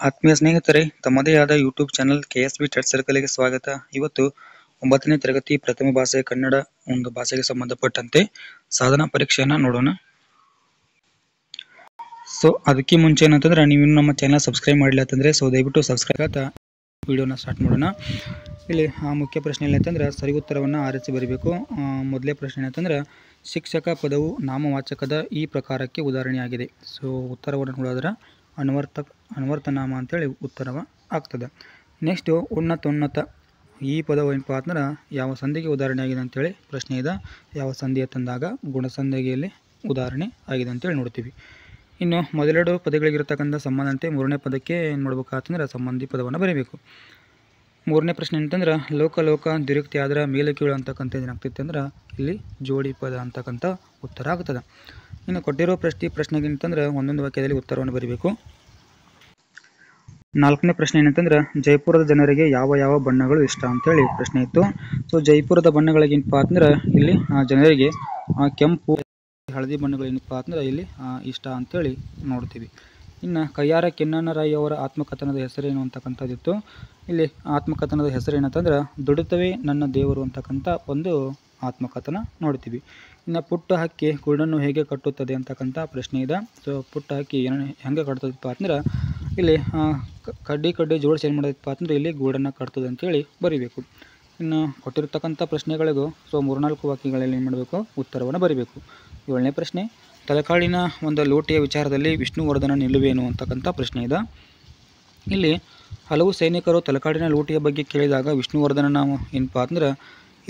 ಆತ್ಮೀಯ ಸ್ನೇಹಿತರೆ, ತಮ್ಮದೇ ಆದ ಯೂಟ್ಯೂಬ್ ಚಾನಲ್ KSB ಟೆಟ್ ಸರ್ಕಲ್ಗೆ ಸ್ವಾಗತ. ಇವತ್ತು 9ನೇ ತರಗತಿ ಪ್ರಥಮ ಭಾಷೆ ಕನ್ನಡ ಒಂದು ಭಾಷೆಗೆ ಸಂಬಂಧಪಟ್ಟಂತೆ ಸಾಧನಾ ಪರೀಕ್ಷೆಯನ್ನ ನೋಡೋಣ. ಸೊ ಅದಕ್ಕೆ ಮುಂಚೆ ಏನಂತಂದ್ರೆ ನೀವು ನಮ್ಮ ಚಾನಲ್ ಸಬ್ಸ್ಕ್ರೈಬ್ ಮಾಡಿಲ್ಲ ಅಂತಂದ್ರೆ ದಯವಿಟ್ಟು ಸಬ್ಸ್ಕ್ರೈಬ್ ಆತ ವಿಡಿಯೋನ ಸ್ಟಾರ್ಟ್ ಮಾಡೋಣ. ಇಲ್ಲಿ ಮುಖ್ಯ ಪ್ರಶ್ನೆ ಏನಂತಂದ್ರೆ ಸರಿ ಉತ್ತರವನ್ನು ಆರಿಸಿ ಬರೀಬೇಕು. ಮೊದಲೇ ಪ್ರಶ್ನೆ ಏನಂತಂದ್ರೆ ಶಿಕ್ಷಕ ಪದವು ನಾಮವಾಚಕದ ಈ ಪ್ರಕಾರಕ್ಕೆ ಉದಾಹರಣೆಯಾಗಿದೆ. ಸೊ ಉತ್ತರವನ್ನು ನೋಡಿದ್ರೆ ಅನ್ವರ್ಥನಾಮ ಅಂತೇಳಿ ಉತ್ತರವ ಆಗ್ತದೆ. ನೆಕ್ಸ್ಟ್ ಉನ್ನತ ಈ ಪದವು ಏನಪ್ಪ ಅಂದ್ರೆ ಯಾವ ಸಂಧಿಗೆ ಉದಾಹರಣೆ ಆಗಿದೆ ಅಂತೇಳಿ ಪ್ರಶ್ನೆ ಇದೆ. ಯಾವ ಸಂಧಿಯ ತಂದಾಗ ಗುಣಸಂಧಿಗೆಯಲ್ಲಿ ಉದಾಹರಣೆ ಆಗಿದೆ ಅಂತೇಳಿ ನೋಡ್ತೀವಿ. ಇನ್ನು ಮೊದಲೆರಡು ಪದಗಳಿಗಿರ್ತಕ್ಕಂಥ ಸಂಬಂಧಂತೆ ಮೂರನೇ ಪದಕ್ಕೆ ಏನು ಮಾಡ್ಬೇಕಾಗ್ತಂದ್ರೆ ಸಂಬಂಧಿ ಪದವನ್ನು ಬರೀಬೇಕು. ಮೂರನೇ ಪ್ರಶ್ನೆ ಅಂತಂದ್ರೆ ಲೋಕ ದ್ವಿರುಕ್ತಿ ಆದ್ರೆ ಮೇಲೆ ಕೀಳು ಅಂತಕ್ಕಂಥ ಏನಾಗ್ತೈತೆ ಅಂದ್ರೆ ಇಲ್ಲಿ ಜೋಡಿ ಪದ ಅಂತಕ್ಕಂಥ ಉತ್ತರ ಆಗ್ತದೆ. ಇನ್ನು ಕೊಟ್ಟಿರೋ ಪ್ರಶ್ನೆಗೆ ಅಂತಂದ್ರೆ ಒಂದೊಂದು ವಾಕ್ಯದಲ್ಲಿ ಉತ್ತರವನ್ನು ಬರೀಬೇಕು. ನಾಲ್ಕನೇ ಪ್ರಶ್ನೆ ಏನಂತಂದ್ರೆ ಜೈಪುರದ ಜನರಿಗೆ ಯಾವ ಬಣ್ಣಗಳು ಇಷ್ಟ ಅಂತೇಳಿ ಪ್ರಶ್ನೆ ಇತ್ತು. ಸೊ ಜೈಪುರದ ಬಣ್ಣಗಳಿಗೇನಪ್ಪ ಅಂದ್ರೆ ಇಲ್ಲಿ ಜನರಿಗೆ ಕೆಂಪು ಹಳದಿ ಬಣ್ಣಗಳು ಏನಪ್ಪ ಅಂದ್ರೆ ಇಲ್ಲಿ ಇಷ್ಟ ಅಂತೇಳಿ ನೋಡ್ತೀವಿ. ಇನ್ನು ಕಯ್ಯಾರ ಕೆನ್ನಣ್ಣರಾಯ ಅವರ ಆತ್ಮಕಥನದ ಹೆಸರೇನು ಅಂತಕ್ಕಂಥದ್ದಿತ್ತು. ಇಲ್ಲಿ ಆತ್ಮಕಥನದ ಹೆಸರು ಏನಂತಂದ್ರೆ ದುಡಿತವೇ ನನ್ನ ದೇವರು ಅಂತಕ್ಕಂಥ ಒಂದು ಆತ್ಮಕಥನ ನೋಡ್ತೀವಿ. ಇನ್ನು ಪುಟ್ಟ ಹಕ್ಕಿ ಗೂಡನ್ನು ಹೇಗೆ ಕಟ್ಟುತ್ತದೆ ಅಂತಕ್ಕಂಥ ಪ್ರಶ್ನೆ ಇದೆ. ಸೊ ಪುಟ್ಟ ಹಕ್ಕಿ ಹೆಂಗೆ ಕಟ್ತದಪ್ಪ ಅಂದ್ರೆ ಇಲ್ಲಿ ಕಡ್ಡಿ ಜೋಡಿಸಿ ಏನು ಮಾಡೋದಪ್ಪ ಅಂದ್ರೆ ಇಲ್ಲಿ ಗೂಡನ್ನು ಕಟ್ತದೆ ಅಂತೇಳಿ ಬರೀಬೇಕು. ಇನ್ನು ಕೊಟ್ಟಿರ್ತಕ್ಕಂಥ ಪ್ರಶ್ನೆಗಳಿಗೂ ಸೊ 3-4 ವಾಕ್ಯಗಳಲ್ಲಿ ಏನು ಮಾಡಬೇಕು ಉತ್ತರವನ್ನು ಬರೀಬೇಕು. 7ನೇ ಪ್ರಶ್ನೆ ತಲಕಾಡಿನ ಒಂದು ಲೂಟಿಯ ವಿಚಾರದಲ್ಲಿ ವಿಷ್ಣುವರ್ಧನ ನಿಲುವೇನು ಅಂತಕ್ಕಂಥ ಪ್ರಶ್ನೆ ಇದೆ. ಇಲ್ಲಿ ಹಲವು ಸೈನಿಕರು ತಲಕಾಡಿನ ಲೂಟಿಯ ಬಗ್ಗೆ ಕೇಳಿದಾಗ ವಿಷ್ಣುವರ್ಧನ ನಾವು ಏನಪ್ಪ ಅಂದ್ರೆ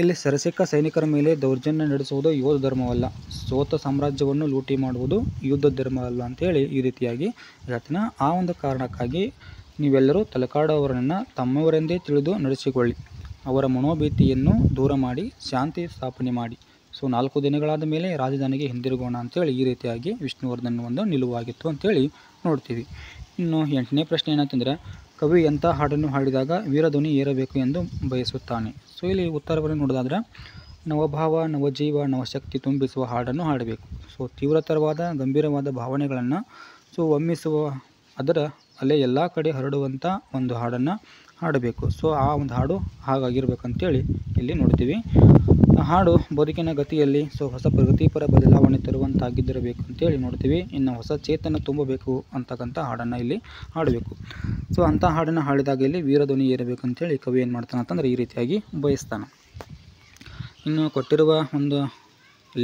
ಇಲ್ಲಿ ಸರಸಿಕ ಸೈನಿಕರ ಮೇಲೆ ದೌರ್ಜನ್ಯ ನಡೆಸುವುದು ಯೋಧ ಧರ್ಮವಲ್ಲ, ಸೋತ ಸಾಮ್ರಾಜ್ಯವನ್ನು ಲೂಟಿ ಮಾಡುವುದು ಯುದ್ಧ ಧರ್ಮವಲ್ಲ ಅಂತೇಳಿ ಈ ರೀತಿಯಾಗಿ ಹೇಳ್ತಾನೆ. ಆ ಒಂದು ಕಾರಣಕ್ಕಾಗಿ ನೀವೆಲ್ಲರೂ ತಲಕಾಡವರನ್ನು ತಮ್ಮವರೆಂದೇ ತಿಳಿದು ನಡೆಸಿಕೊಳ್ಳಿ, ಅವರ ಮನೋಭೀತಿಯನ್ನು ದೂರ ಮಾಡಿ ಶಾಂತಿ ಸ್ಥಾಪನೆ ಮಾಡಿ. ಸೊ 4 ದಿನಗಳಾದ ಮೇಲೆ ರಾಜಧಾನಿಗೆ ಹಿಂದಿರುಗೋಣ ಅಂತೇಳಿ ಈ ರೀತಿಯಾಗಿ ವಿಷ್ಣುವರ್ಧನ್ ಒಂದು ನಿಲುವಾಗಿತ್ತು ಅಂತೇಳಿ ನೋಡ್ತೀವಿ. ಇನ್ನು 8ನೇ ಪ್ರಶ್ನೆ ಏನಂತಂದರೆ ಕವಿ ಎಂಥ ಹಾಡನ್ನು ಹಾಡಿದಾಗ ವೀರಧ್ವನಿ ಏರಬೇಕು ಎಂದು ಬಯಸುತ್ತಾನೆ. ಸೊ ಇಲ್ಲಿ ಉತ್ತರವನ್ನು ನೋಡೋದಾದ್ರೆ ನವಭಾವ ನವಜೀವ ನವಶಕ್ತಿ ತುಂಬಿಸುವ ಹಾಡನ್ನು ಹಾಡಬೇಕು. ಸೊ ತೀವ್ರತರವಾದ ಗಂಭೀರವಾದ ಭಾವನೆಗಳನ್ನು ಒಮ್ಮಿಸುವ ಅದರ ಅಲೆ ಎಲ್ಲ ಕಡೆ ಹರಡುವಂಥ ಒಂದು ಹಾಡನ್ನು ಹಾಡಬೇಕು. ಸೊ ಆ ಒಂದು ಹಾಡು ಹಾಗಾಗಿರ್ಬೇಕಂತೇಳಿ ಇಲ್ಲಿ ನೋಡ್ತೀವಿ. ಹಾಡು ಬದುಕಿನ ಗತಿಯಲ್ಲಿ ಹೊಸ ಪ್ರಗತಿಪರ ಬದಲಾವಣೆ ತರುವಂತಾಗಿದ್ದಿರಬೇಕು ಅಂತೇಳಿ ನೋಡ್ತೀವಿ. ಇನ್ನು ಹೊಸ ಚೇತನ ತುಂಬಬೇಕು ಅಂತಕ್ಕಂಥ ಹಾಡನ್ನು ಇಲ್ಲಿ ಹಾಡಬೇಕು. ಸೊ ಅಂಥ ಹಾಡನ್ನು ಹಾಡಿದಾಗ ಇಲ್ಲಿ ವೀರಧ್ವನಿ ಏರಬೇಕಂತೇಳಿ ಕವಿ ಏನು ಮಾಡ್ತಾನೆ ಅಂತಂದ್ರೆ ಈ ರೀತಿಯಾಗಿ ಬಯಸ್ತಾನೆ. ಇನ್ನು ಕೊಟ್ಟಿರುವ ಒಂದು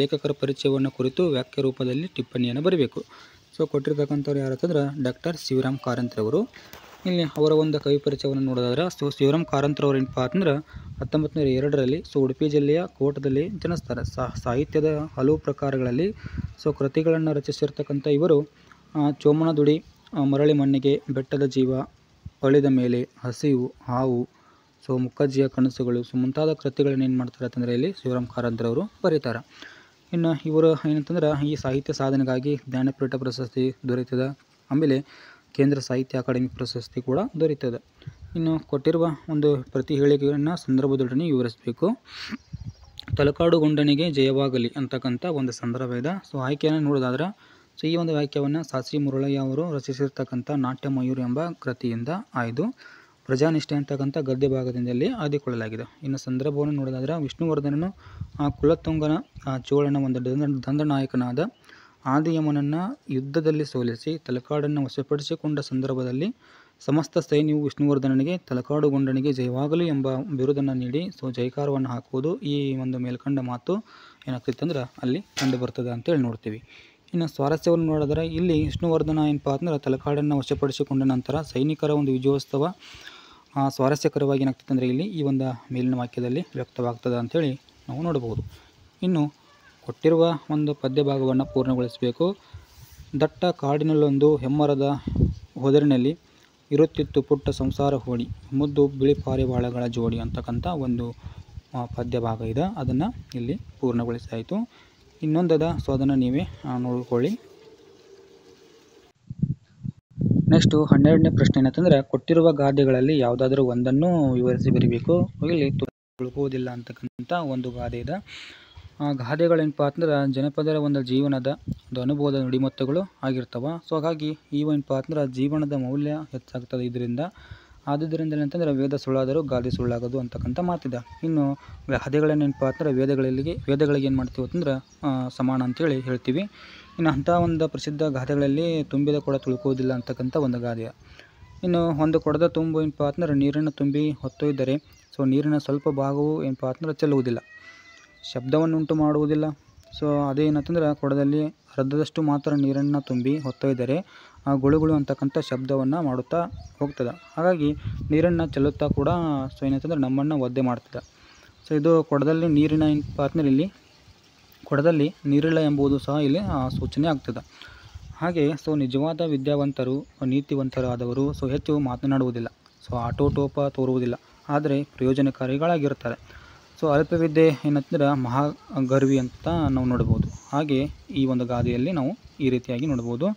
ಲೇಖಕರ ಪರಿಚಯವನ್ನು ಕುರಿತು ವಾಕ್ಯ ರೂಪದಲ್ಲಿ ಟಿಪ್ಪಣಿಯನ್ನು ಬರೀಬೇಕು. ಸೊ ಕೊಟ್ಟಿರ್ತಕ್ಕಂಥವ್ರು ಯಾರಂತಂದ್ರೆ ಡಾಕ್ಟರ್ ಶಿವರಾಮ್ ಕಾರಂತರವರು. ಇಲ್ಲಿ ಅವರ ಒಂದು ಕವಿ ಪರಿಚಯವನ್ನು ನೋಡೋದಾದ್ರೆ ಶಿವರಾಮ್ ಕಾರಂತರವರು ಏನಪ್ಪ ಅಂತಂದ್ರೆ 1902ರಲ್ಲಿ ಉಡುಪಿ ಜಿಲ್ಲೆಯ ಕೋಟದಲ್ಲಿ ಜನಿಸ್ತಾರೆ. ಸಾಹಿತ್ಯದ ಹಲವು ಪ್ರಕಾರಗಳಲ್ಲಿ ಕೃತಿಗಳನ್ನು ರಚಿಸಿರ್ತಕ್ಕಂಥ ಇವರು ಚೋಮನದುಡಿ, ಮರಳಿ ಮಣ್ಣಿಗೆ, ಬೆಟ್ಟದ ಜೀವ, ಅಳಿದ ಮೇಲೆ, ಹಸಿವು, ಹಾವು, ಮುಕ್ಕಜ್ಜಿಯ ಕನಸುಗಳು ಮುಂತಾದ ಕೃತಿಗಳನ್ನು ಏನು ಮಾಡ್ತಾರೆ ಅಂತಂದರೆ ಇಲ್ಲಿ ಶಿವರಾಮ್ ಕಾರಂತರವರು ಬರೀತಾರೆ. ಇನ್ನು ಇವರು ಏನಂತಂದ್ರೆ ಈ ಸಾಹಿತ್ಯ ಸಾಧನೆಗಾಗಿ ಜ್ಞಾನಪೀಠ ಪ್ರಶಸ್ತಿ ದೊರೆತಿದೆ. ಆಮೇಲೆ ಕೇಂದ್ರ ಸಾಹಿತ್ಯ ಅಕಾಡೆಮಿ ಪ್ರಶಸ್ತಿ ಕೂಡ ದೊರೆಯುತ್ತದೆ. ಇನ್ನು ಕೊಟ್ಟಿರುವ ಒಂದು ಪ್ರತಿ ಹೇಳಿಕೆಯನ್ನು ಸಂದರ್ಭದೊಡನೆ ವಿವರಿಸಬೇಕು. ತಲಕಾಡು ಗೊಂಡನಿಗೆ ಜಯವಾಗಲಿ ಅಂತಕ್ಕಂಥ ಒಂದು ಸಂದರ್ಭ ಇದೆ. ಆಯ್ಕೆಯನ್ನು ನೋಡೋದಾದ್ರೆ ಈ ಒಂದು ವಾಕ್ಯವನ್ನು ಸಾಸಿ ಮುರಳಯ್ಯ ಅವರು ರಚಿಸಿರ್ತಕ್ಕಂಥ ನಾಟ್ಯ ಮಯೂರ್ ಎಂಬ ಕೃತಿಯಿಂದ ಆಯ್ದು ಪ್ರಜಾನಿಷ್ಠೆ ಅಂತಕ್ಕಂಥ ಗದ್ಯ ಭಾಗದಿಂದಲೇ ಆಯ್ದುಕೊಳ್ಳಲಾಗಿದೆ. ಇನ್ನು ಸಂದರ್ಭವನ್ನು ನೋಡೋದಾದ್ರೆ ವಿಷ್ಣುವರ್ಧನನು ಕುಲತುಂಗನ ಚೋಳನ ಒಂದು ದಂಡನಾಯಕನಾದ ಆದಿಯಮನನ್ನು ಯುದ್ಧದಲ್ಲಿ ಸೋಲಿಸಿ ತಲಕಾಡನ್ನು ವಶಪಡಿಸಿಕೊಂಡ ಸಂದರ್ಭದಲ್ಲಿ ಸಮಸ್ತ ಸೈನ್ಯವು ವಿಷ್ಣುವರ್ಧನನಿಗೆ ತಲಕಾಡು ಗೊಂಡನಿಗೆ ಜಯವಾಗಲಿ ಎಂಬ ಬಿರುದನ್ನು ನೀಡಿ ಜಯಕಾರವನ್ನು ಹಾಕುವುದು ಈ ಒಂದು ಮೇಲ್ಕಂಡ ಮಾತು ಏನಾಗ್ತಿತ್ತು ಅಂದ್ರೆ ಅಲ್ಲಿ ಕಂಡು ಬರ್ತದೆ ಅಂತೇಳಿ ನೋಡ್ತೀವಿ. ಇನ್ನು ಸ್ವಾರಸ್ಯವನ್ನು ನೋಡಿದ್ರೆ ಇಲ್ಲಿ ವಿಷ್ಣುವರ್ಧನ ಏನಪ್ಪ ಅಂದ್ರೆ ತಲಕಾಡನ್ನು ವಶಪಡಿಸಿಕೊಂಡ ನಂತರ ಸೈನಿಕರ ಒಂದು ವಿಜಯೋತ್ಸವ ಸ್ವಾರಸ್ಯಕರವಾಗಿ ಏನಾಗ್ತದೆ ಅಂದರೆ ಇಲ್ಲಿ ಈ ಒಂದು ಮೇಲಿನ ವಾಕ್ಯದಲ್ಲಿ ವ್ಯಕ್ತವಾಗ್ತದೆ ಅಂಥೇಳಿ ನಾವು ನೋಡಬಹುದು. ಇನ್ನು ಕೊಟ್ಟಿರುವ ಒಂದು ಪದ್ಯ ಭಾಗವನ್ನು ಪೂರ್ಣಗೊಳಿಸಬೇಕು. ದಟ್ಟ ಕಾಡಿನಲ್ಲೊಂದು ಹೆಮ್ಮರದ ಹೊದರಿನಲ್ಲಿ ಇರುತ್ತಿತ್ತು ಪುಟ್ಟ ಸಂಸಾರ ಹೋಡಿ, ಮುದ್ದು ಬಿಳಿ ಪಾರಿವಾಳಗಳ ಜೋಡಿ ಅಂತಕ್ಕಂಥ ಒಂದು ಪದ್ಯ ಭಾಗ ಇದೆ. ಅದನ್ನು ಇಲ್ಲಿ ಪೂರ್ಣಗೊಳಿಸಾಯಿತು. ಇನ್ನೊಂದದ ಸೊ ಅದನ್ನು ನೀವೇ ನೋಡಿಕೊಳ್ಳಿ. ನೆಕ್ಸ್ಟ್ ನೆಕ್ಸ್ಟು 12ನೇ ಪ್ರಶ್ನೆ ಏನಂತಂದರೆ ಕೊಟ್ಟಿರುವ ಗಾದೆಗಳಲ್ಲಿ ಯಾವುದಾದ್ರೂ ಒಂದನ್ನು ವಿವರಿಸಿ ಬರೀಬೇಕು. ಇಲ್ಲಿ ತಿಳ್ಕೋದಿಲ್ಲ ಅಂತಕ್ಕಂಥ ಒಂದು ಗಾದೆ ಇದೆ. ಗಾದೆಗಳೇನಪ್ಪ ಅಂತಂದ್ರೆ ಜನಪದರ ಒಂದು ಜೀವನದ ಒಂದು ಅನುಭವದ ನುಡಿಮುತ್ತುಗಳು ಆಗಿರ್ತವೆ. ಸೊ ಹಾಗಾಗಿ ಏನಪ್ಪ ಅಂತಂದ್ರೆ ಜೀವನದ ಮೌಲ್ಯ ಹೆಚ್ಚಾಗ್ತದೆ ಇದರಿಂದ. ಆದುದರಿಂದ ಏನಂತಂದರೆ ವೇದ ಸುಳ್ಳಾದರೂ ಗಾದೆ ಸುಳ್ಳಾಗೋದು ಅಂತಕ್ಕಂಥ ಮಾತಿದೆ. ಇನ್ನು ಗಾದೆಗಳೇನಪ್ಪ ಅಂತಂದ್ರೆ ವೇದಗಳಿಗೆ ಏನು ಮಾಡ್ತೀವಿ ಅಂತಂದ್ರೆ ಸಮಾನ ಅಂತೇಳಿ ಹೇಳ್ತೀವಿ. ಇನ್ನು ಅಂಥ ಒಂದು ಪ್ರಸಿದ್ಧ ಗಾದೆಗಳಲ್ಲಿ ತುಂಬಿದ ಕೊಡ ತುಳ್ಕೋದಿಲ್ಲ ಅಂತಕ್ಕಂಥ ಒಂದು ಗಾದೆ. ಇನ್ನು ಒಂದು ಕೊಡದ ತುಂಬು ಏನಪ್ಪ ಅಂತಂದ್ರೆ ನೀರನ್ನು ತುಂಬಿ ಹೊತ್ತೊಯ್ದರೆ ಸೊ ನೀರಿನ ಸ್ವಲ್ಪ ಭಾಗವು ಏನಪ್ಪ ಅಂತಂದ್ರೆ ಚೆಲ್ಲುವುದಿಲ್ಲ, ಶಬ್ದವನ್ನುಂಟು ಮಾಡುವುದಿಲ್ಲ. ಸೊ ಅದೇನಂತಂದ್ರೆ ಕೊಡದಲ್ಲಿ ಅರ್ಧದಷ್ಟು ಮಾತ್ರ ನೀರನ್ನು ತುಂಬಿ ಹೊತ್ತೊಯ್ದರೆ ಆ ಗುಳುಗುಳು ಅಂತಕ್ಕಂಥ ಶಬ್ದವನ್ನು ಮಾಡುತ್ತಾ ಹೋಗ್ತದೆ. ಹಾಗಾಗಿ ನೀರನ್ನು ಚೆಲ್ಲುತ್ತಾ ಕೂಡ ಸೊ ಏನಂತಂದ್ರೆ ನಮ್ಮನ್ನು ಒದ್ದೆ ಮಾಡ್ತದೆ. ಸೊ ಇದು ಕೊಡದಲ್ಲಿ ನೀರಿನ ಏನಪ್ಪ ಅಂತಂದ್ರೆ ಇಲ್ಲಿ ಕೊಡದಲ್ಲಿ ನೀರಿಲ್ಲ ಎಂಬುದು ಸಹ ಇಲ್ಲಿ ಸೂಚನೆ ಆಗ್ತದೆ. ಹಾಗೆ ಸೊ ನಿಜವಾದ ವಿದ್ಯಾವಂತರು ನೀತಿವಂತರಾದವರು ಸೊ ಹೆಚ್ಚು ಮಾತನಾಡುವುದಿಲ್ಲ, ಸೊ ಆಟೋಟೋಪ ತೋರುವುದಿಲ್ಲ, ಆದರೆ ಪ್ರಯೋಜನಕಾರಿಗಳಾಗಿರ್ತಾರೆ. ಸೊ ಅಲ್ಪವಿದ್ಯೆ ಏನಂತಂದ್ರೆ ಮಹಾಗರ್ವಿ ಅಂತ ನಾವು ನೋಡ್ಬೋದು. ಹಾಗೆ ಈ ಒಂದು ಗಾದೆಯಲ್ಲಿ ನಾವು ಈ ರೀತಿಯಾಗಿ ನೋಡ್ಬೋದು.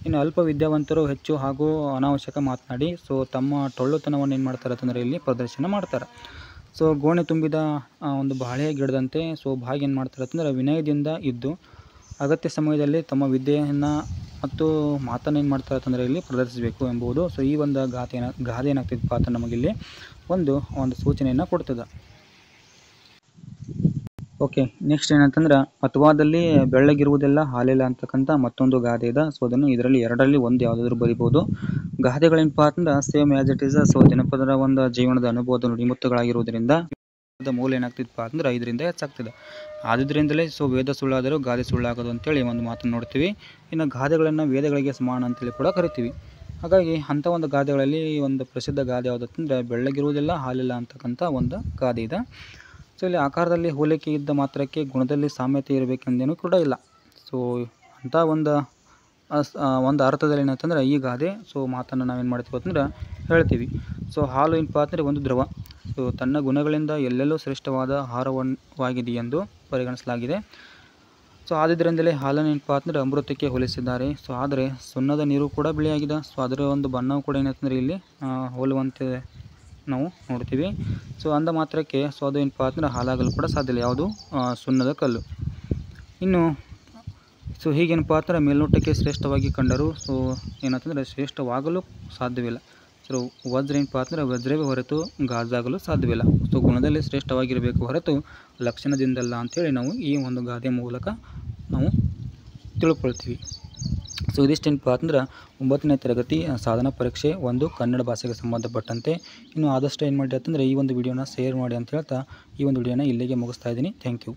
ಇನ್ನು ಅಲ್ಪ ವಿದ್ಯಾವಂತರು ಹೆಚ್ಚು ಹಾಗೂ ಅನಾವಶ್ಯಕ ಮಾತನಾಡಿ ಸೊ ತಮ್ಮ ಟೊಳ್ಳುತನವನ್ನು ಏನು ಮಾಡ್ತಾರೆ ಅಂತಂದರೆ ಇಲ್ಲಿ ಪ್ರದರ್ಶನ ಮಾಡ್ತಾರೆ. ಸೊ ಗೋಣೆ ತುಂಬಿದ ಒಂದು ಬಾಳೆ ಗಿಡದಂತೆ ಸೊ ಭಾಗಿ ಏನು ಮಾಡ್ತಾರೆ ಅಂತಂದರೆ ವಿನಯದಿಂದ ಇದ್ದು ಅಗತ್ಯ ಸಮಯದಲ್ಲಿ ತಮ್ಮ ವಿದ್ಯೆಯನ್ನು ಮತ್ತು ಮಾತನ್ನು ಏನು ಮಾಡ್ತಾರೆ ಅಂತಂದರೆ ಇಲ್ಲಿ ಪ್ರದರ್ಶಿಸಬೇಕು ಎಂಬುದು. ಸೊ ಈ ಒಂದು ಗಾದೆ ಏನಾಗ್ತಿದ್ದಪ್ಪ ಅಂತ ನಮಗಿಲ್ಲಿ ಒಂದು ಸೂಚನೆಯನ್ನು ಕೊಡ್ತದೆ. ಓಕೆ, ನೆಕ್ಸ್ಟ್ ಏನಂತಂದ್ರೆ ಅಥವಾದಲ್ಲಿ ಬೆಳ್ಳಗಿರುವುದೆಲ್ಲ ಹಾಲಿಲ್ಲ ಅಂತಕ್ಕಂಥ ಮತ್ತೊಂದು ಗಾದೆ ಇದೆ. ಸೊ ಅದನ್ನು ಎರಡರಲ್ಲಿ ಒಂದು ಯಾವುದಾದ್ರೂ ಬರಿಬೋದು. ಗಾದೆಗಳೇನಪ್ಪ ಅಂತಂದ್ರೆ same as it is so ಜನಪದರ ಒಂದು ಜೀವನದ ಅನುಭವದ ನುಡಿಮುತ್ತುಗಳಾಗಿರುವುದರಿಂದ ಮೌಲ್ಯ ಏನಾಗ್ತಿದ್ದಪ್ಪ ಅಂದ್ರೆ 5ರಿಂದ ಹೆಚ್ಚಾಗ್ತದೆ. ಆದ್ದರಿಂದಲೇ ಸೊ ವೇದ ಸುಳ್ಳಾದರೂ ಗಾದೆ ಸುಳ್ಳಾಗೋದು ಅಂತೇಳಿ ಒಂದು ಮಾತನ್ನು ನೋಡ್ತೀವಿ. ಇನ್ನು ಗಾದೆಗಳನ್ನು ವೇದಗಳಿಗೆ ಸಮಾನ ಅಂತೇಳಿ ಕೂಡ ಕರಿತೀವಿ. ಹಾಗಾಗಿ ಅಂಥ ಒಂದು ಗಾದೆಗಳಲ್ಲಿ ಒಂದು ಪ್ರಸಿದ್ಧ ಗಾದೆ ಯಾವುದಂತಂದರೆ ಬೆಳ್ಳಗಿರುವುದೆಲ್ಲ ಹಾಲಿಲ್ಲ ಅಂತಕ್ಕಂಥ ಒಂದು ಗಾದೆ ಇದೆ. ಸೊ ಇಲ್ಲಿ ಆಕಾರದಲ್ಲಿ ಹೋಲಿಕೆ ಇದ್ದ ಮಾತ್ರಕ್ಕೆ ಗುಣದಲ್ಲಿ ಸಾಮ್ಯತೆ ಇರಬೇಕೆಂದೇನೂ ಕೂಡ ಇಲ್ಲ. ಸೊ ಅಂಥ ಒಂದು ಅರ್ಥದಲ್ಲಿ ಏನಂತಂದ್ರೆ ಈ ಗಾದೆ ಸೊ ಮಾತನ್ನು ನಾವೇನು ಮಾಡ್ತೀವಿ ಅಂತಂದ್ರೆ ಹೇಳ್ತೀವಿ. ಸೊ ಹಾಲು ಏನಪ್ಪ ಅಂತಂದರೆ ಒಂದು ದ್ರವ. ಸೊ ತನ್ನ ಗುಣಗಳಿಂದ ಎಲ್ಲೆಲ್ಲೂ ಶ್ರೇಷ್ಠವಾದ ಆಹಾರವಾಗಿದೆ ಎಂದು ಪರಿಗಣಿಸಲಾಗಿದೆ. ಸೊ ಆದ್ದರಿಂದಲೇ ಹಾಲನ್ನು ಏನಪ್ಪ ಅಂತಂದರೆ ಅಮೃತಕ್ಕೆ ಹೋಲಿಸಿದ್ದಾರೆ. ಸೊ ಆದರೆ ಸುಣ್ಣದ ನೀರು ಕೂಡ ಬಿಳಿಯಾಗಿದೆ. ಸೊ ಅದರ ಒಂದು ಬಣ್ಣವು ಕೂಡ ಏನಂತಂದರೆ ಇಲ್ಲಿ ಹೋಲುವಂತೆ ನಾವು ನೋಡ್ತೀವಿ. ಸೊ ಅಂದ ಮಾತ್ರಕ್ಕೆ ಸೊ ಅದು ಏನಪ್ಪ ಅಂತಂದ್ರೆ ಹಾಲಾಗಲು ಕೂಡ ಸಾಧ್ಯ ಇಲ್ಲ, ಯಾವುದು ಸುಣ್ಣದ ಕಲ್ಲು. ಇನ್ನು ಸೊ ಹೀಗೇನಪ್ಪ ಅಂತಂದ್ರೆ ಮೇಲ್ನೋಟಕ್ಕೆ ಶ್ರೇಷ್ಠವಾಗಿ ಕಂಡರೂ ಸೊ ಏನಂತಂದರೆ ಶ್ರೇಷ್ಠವಾಗಲು ಸಾಧ್ಯವಿಲ್ಲ. ಸೊ ವಜ್ರ ಏನಪ್ಪ ಅಂತಂದರೆ ವಜ್ರವೇ ಹೊರತು ಗಾಜಾಗಲು ಸಾಧ್ಯವಿಲ್ಲ. ಸೊ ಗುಣದಲ್ಲಿ ಶ್ರೇಷ್ಠವಾಗಿರಬೇಕು ಹೊರತು ಲಕ್ಷಣದಿಂದಲ್ಲ ಅಂಥೇಳಿ ನಾವು ಈ ಒಂದು ಗಾದೆ ಮೂಲಕ ನಾವು ತಿಳ್ಕೊಳ್ತೀವಿ. ಸೊ ಇದಿಷ್ಟೇನಪ್ಪ ಅಂತಂದ್ರೆ 9ನೇ ತರಗತಿ ಸಾಧನಾ ಪರೀಕ್ಷೆ 1 ಕನ್ನಡ ಭಾಷೆಗೆ ಸಂಬಂಧಪಟ್ಟಂತೆ. ಇನ್ನು ಆದಷ್ಟು ಏನು ಮಾಡಿ ಅಂತಂದರೆ ಈ ಒಂದು ವಿಡಿಯೋನ ಶೇರ್ ಮಾಡಿ ಅಂತ ಹೇಳ್ತಾ ಈ ಒಂದು ವಿಡಿಯೋನ ಇಲ್ಲಿಗೆ ಮುಗಿಸ್ತಾ ಇದ್ದೀನಿ. Thank you.